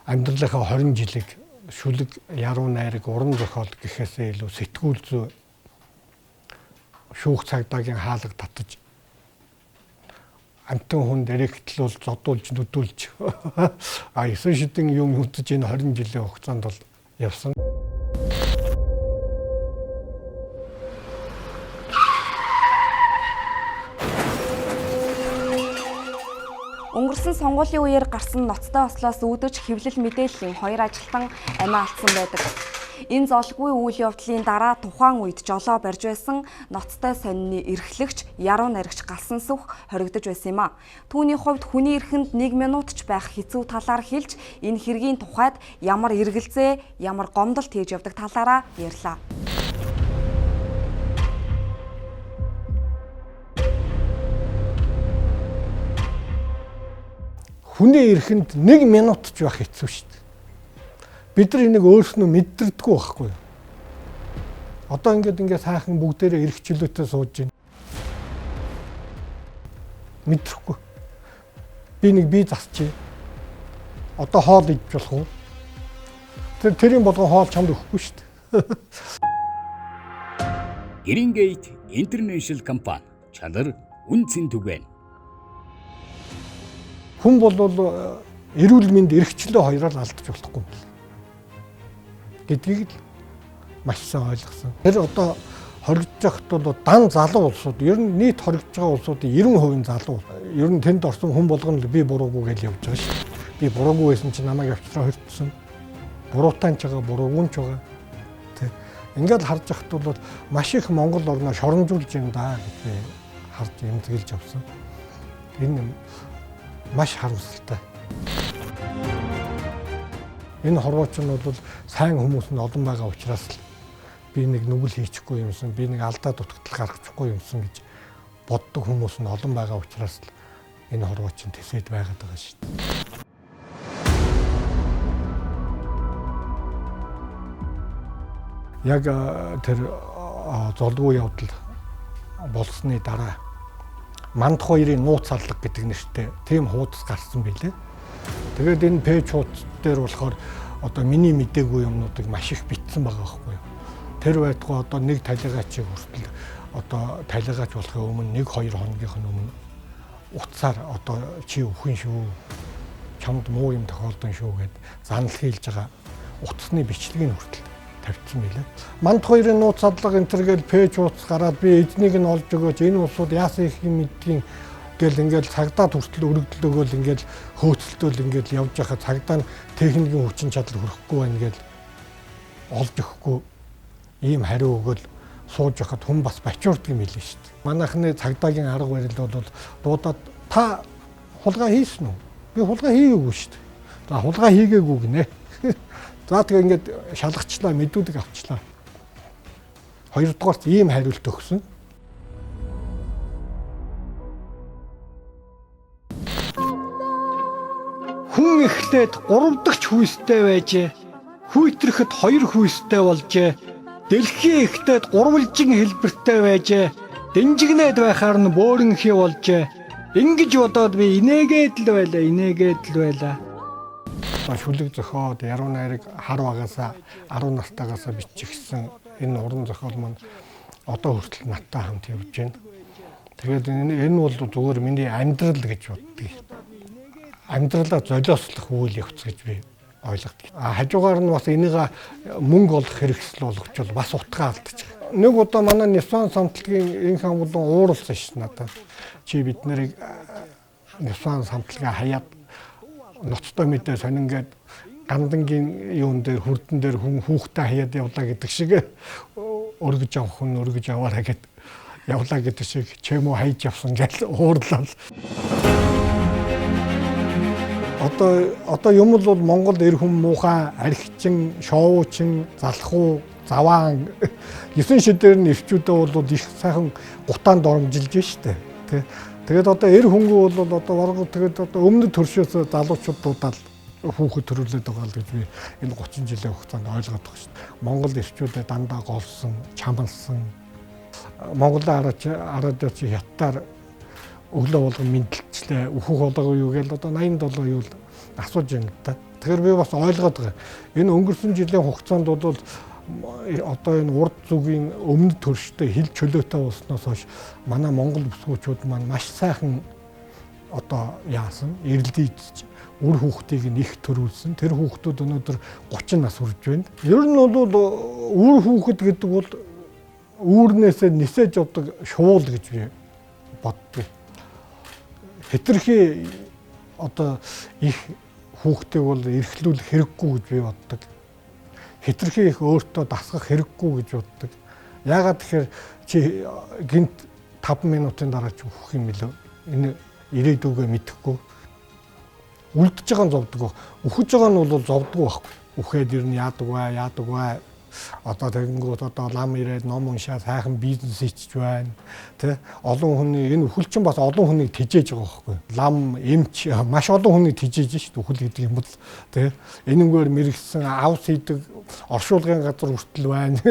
амьдралынхаа 20 жилиг шүлэг, яруу найраг, уран зохиол гэхээсээ илүү сэтгүүл зүй шүүх цагдаагийн хаалга татаж амтан хүн дэрэгтлүүл зодуулж нүдүүлж 9 шидэн юм хөтөж энэ 20 жилийн хугацаанд бол явсан. Өнгөрсөн сонгуулийн үеэр гарсан ноцтой ослоос үүдэж хэвлэл мэдээллийн 2 ажилтан амиа алдсан байдаг. Энэ золгүй үйл явдлын дараа тухайн үед жолоо барьж байсан ноцтой сонины эрхлэгч яруу найрагч галсан сүх хоригдож байсан юм а. Түүний хувьд хүний эрхэнд 1 минут ч байх хэцүү талаар хэлж энэ хэргийн тухайд ямар эргэлзээ, ямар гомдолт хийж явдаг талаараа ярьлаа. Хүний эрхэнд 1 минут ч байх хэцүү шүү дээ. Бид нар энийг өөрснөө мэддэггүй байхгүй юу? Одоо ингээд сайхан бүгдээрээ эрхчлөөтэй сууж байна. Мэдрэхгүй. Би засчих. Одоо хоол идэж болох уу? Тэрийн болгон хоол чамд өгөхгүй шүү дээ. Ирингейт International компани чанар үнцэн түгэн. Хүн бол эрүүл мэнд эрхчлөө хоёроор алдаж болохгүй гэдгийг л маш сайн ойлгосон. Тэр одоо хоригдож байхад бол дан залуу улсууд, ер нь нийт хоригдож байгаа улсуудын 90% залуу. Ер нь тэнд орсон хүн болгоно л би буруугүй гэж явж байгаа шүү. Би буруугүй байсан чинь намайг авчраа хоригдсон. Буруутай ч байгаа, буруугүй ч байгаа. Тэг. Ингээд харж байхад бол маш их Монгол орноо шоромжуулж юм да гэж би харж эмзэглэж авсан. Энэ маш харамсалтай. Энэ хорвооч нь бол сайн хүмүүс нь олон байгаа учраас л би нэг нүгэл хийчихгүй юмсан, би нэг алдаа дутагдал гаргачихгүй юмсан гэж боддог хүмүүс нь олон байгаа учраас л энэ хорвооч нь тэсэд байгаад байгаа шүү дээ. Яг тэр золгүй явдал болсны дараа Манд хоёрын нууц алга гэдэг нэртэй тийм хуудас гарсан билээ. Тэгээд энэ пэйж хуудас дээр болохоор одоо миний мэдээгүй юмнуудыг маш их битсэн байгаа байхгүй юу. Тэр байтугай одоо нэг талигачийг хүртэл одоо талигаач болохын өмнө 1-2 хоногийнх нь өмнө утсаар одоо чи өвхөн шүү. Чамд муу юм тохиолдсон шүү гэд занал хийлж байгаа утасны бичлэгийг хүртэл тавьчихсан билээ. Манд хоёрын нууц алга энэ төр гэл пэйж хуудас гараад би эзнийг нь олж өгөөч энэ улсууд яасан их юм мэдгийг гэл ингээл цагдаа хүртэл өргөдөл өгөөл ингээл хөөцөлтөөл ингээл явж байхад цагдаа нь техникийн хүчин чадал хүрэхгүй байна гэл олж өгөхгүй ийм хариу өгөөл сууж байхад хүн бас бачуурдаг юм билээ шүү дээ. Манайхны цагдаагийн арга барил бол дуудаад та хулгай хийсэн үү? Би хулгай хийгээгүй шүү дээ. За хулгай хийгээгүй гинэ. За тэгээ ингээд шалгачлаа, мэдүүлэг авчлаа. Хоёрдугаарт ийм хариулт өгсөн. Хүн эхлээд 3 дахь хүйстэй байжээ. Хүйтрэхэд 2 хүйстэй болжээ. Дэлхийн эхлээд 3 хэлбэртэй байжээ. Дэнжигнээд байхаар нь бөөрөнхий болжээ. Ингэж бодоод би инээгээд л байлаа. Шүлэг зохиод яруу найраг хар багасаа 10 настайгаас бичихсэн энэ уран зохиол маань одоо хүртэл надтай хамт явж байна. Тэгээд энэ бол зүгээр миний амьдрал гэж боддог. Амьдралаа золиослох үйл явц гэж би ойлгодог. Хажуугаар нь бас энийг мөнгө олох хэрэгсэл болгочвол бас утгаа алдчих. Нэг удаа манай Нисван самтлагийн энэ хаан болон ууралсан ш надад. Чи бид нарыг Нисван самтлагаа хаяад ноцтой мэдээ сонингээд гандангийн юун дээр хүрдэн дээр хүн хүүхдээ хаяад явлаа гэдэг шиг өргөж авах хүн өргөж аваараа гэд явлаа гэдэг шиг чэмүү хайж явсан гэж уурлал. Одоо юм бол Монгол эр хүн муухай, архичин, шоучин, залхуу, заваан 9 шидээр нь ирчүүдээ бол их сайхан гутаанд оромжилж штэ. Тэгээд одоо эр хөнгөө бол одоо баргуу тэгээд одоо өмнөд төршөөс залуучууд дуудаад хүүхэд төрүүлээд байгаа л гэж би энэ 30 жилийн хугацаанд ойлгоод байгаа шүү дээ. Монгол ирчүүдээ дандаа голсон, чамалсан. Монголоо араад чи хятадаар өглөө болгон мэдлэлчлээ. Өөхөх болоогүй юу гээл одоо 87 юу л асууж байна та. Тэгэхээр би бас ойлгоод байгаа. Энэ өнгөрсөн жилийн хугацаанд бол одоо энэ урд зүгийн өмнөд төрштэй хил чөлөөтэй болсноос хойш манай монгол бүсгүүчүүд маань маш сайхан одоо яасан эрэлдэж үр хүүхдийг нь их төрүүлсэн. Тэр хүүхдүүд өнөөдөр 30 нас хүрж байна. Ер нь бол үр хүүхэд гэдэг бол үүрнээсээ нисэж явдаг шуул гэж би боддог. Хэтэрхий одоо их хүүхдийг бол эрхлүүлэх хэрэггүй гэж би боддог. Хэтэрхий их өөртөө дасгах хэрэггүй гэж боддог. Яагаад тэгэхээр чи гинт 5 минутын дараа ч өөх юм билүү? Энэ ирээдүгөө мэдэхгүй. Үлдэж байгаа нь зовдөг. Үхэж байгаа нь бол зовдөг байхгүй. Үхээд ер нь яадаг бай. Одоо тэгэнгүүт одоо лам ирээд ном уншаа сайхан бизнес хийчих байна. Тэ олон хүний энэ үхэл чинь бас олон хүнийг тэжээж байгаа байхгүй. Лам эмч маш олон хүнийг тэжээж шүү дээ үхэл гэдэг юм бол тэ энэнгээр мэрэгсэн авс хийдэг оршуулгын газар хүртэл байна.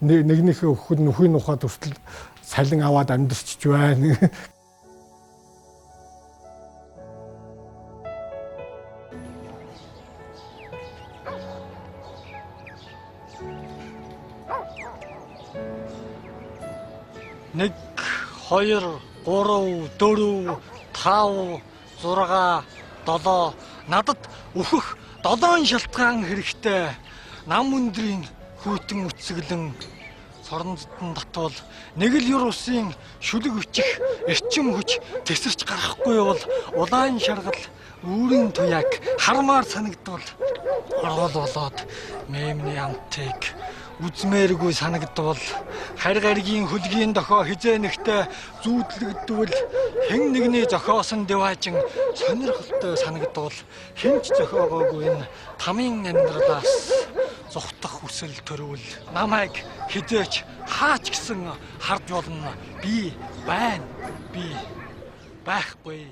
Нэгнийхээ үхэл нүхийн ухаад хүртэл салин аваад амьдэрчж байна. Нэг, 2, 3, 4, 5, 6, 7 надад өөхөх 7 шалтгаан хэрэгтэй. Нам өндрийн хүйтэн үцгэлэн сорнодон татвал нэг л юр усын шүлэг өчих эрчим хүч тесэрч гарахгүй бол улаан шаргал үүрийн туяаг хармаар санагдвал оргол болоод мемний амтыг үзмээргүй санагдвал харь гаригийн хөлгийн дохоо хизээнэгтэй зүүдлэгдвэл хэн нэгний зохиосон деваажин сонирхолтой санагдвал хинч зохиогоогүй энэ тамийн амьдралаас зугтах хүсэл төрвөл намайг хизээч хаач гисэн харж болно би байна би байхгүй